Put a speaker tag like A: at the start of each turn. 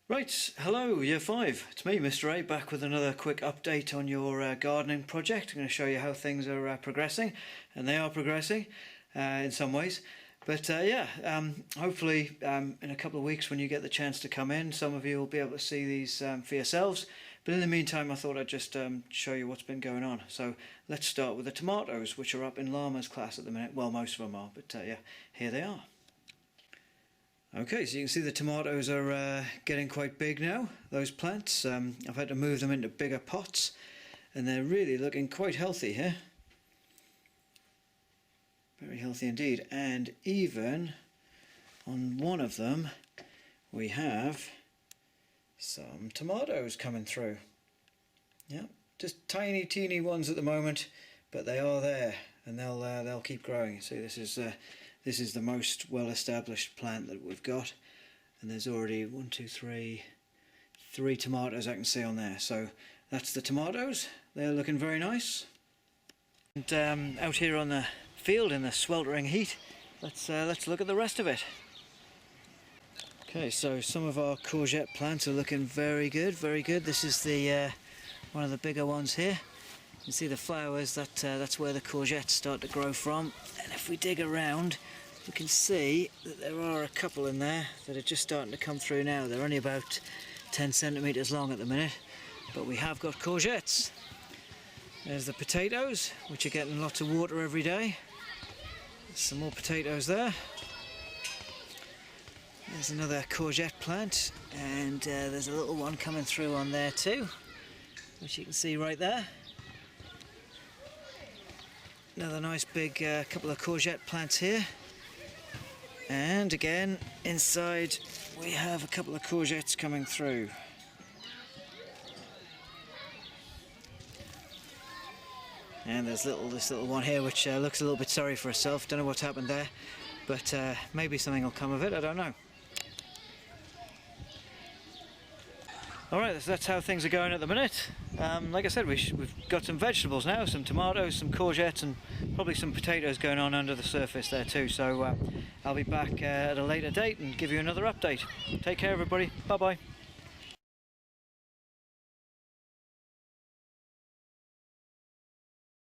A: Right, hello Year 5, it's me Mr. A back with another quick update on your gardening project. I'm going to show you how things are progressing, and they are progressing in some ways. But hopefully in a couple of weeks when you get the chance to come in, some of you will be able to see these for yourselves. But in the meantime I thought I'd just show you what's been going on. So let's start with the tomatoes, which are up in Llama's class at the minute. Well, most of them are, but yeah, here they are. Okay, so you can see the tomatoes are getting quite big now, those plants. I've had to move them into bigger pots, and they're really looking quite healthy here. Very healthy indeed. And even on one of them we have some tomatoes coming through. Yeah, just tiny teeny ones at the moment, but they are there, and they'll keep growing. See, this is the most well-established plant that we've got, and there's already three tomatoes I can see on there. So that's the tomatoes. They're looking very nice. And out here on the field in the sweltering heat, let's look at the rest of it. Okay, so some of our courgette plants are looking very good, very good. This is the one of the bigger ones here. You can see the flowers. That's where the courgettes start to grow from. And if we dig around, you can see that there are a couple in there that are just starting to come through now. They're only about 10 centimeters long at the minute, but we have got courgettes. There's the potatoes, which are getting lots of water every day. There's some more potatoes there. There's another courgette plant, and there's a little one coming through on there too, which you can see right there. Another nice big couple of courgette plants here. And again, inside we have a couple of courgettes coming through. And there's this little one here which looks a little bit sorry for herself. Don't know what's happened there, but maybe something will come of it, I don't know. Alright, that's how things are going at the minute. Like I said, we've got some vegetables now, some tomatoes, some courgettes, and probably some potatoes going on under the surface there too. So I'll be back at a later date and give you another update. Take care everybody, bye bye.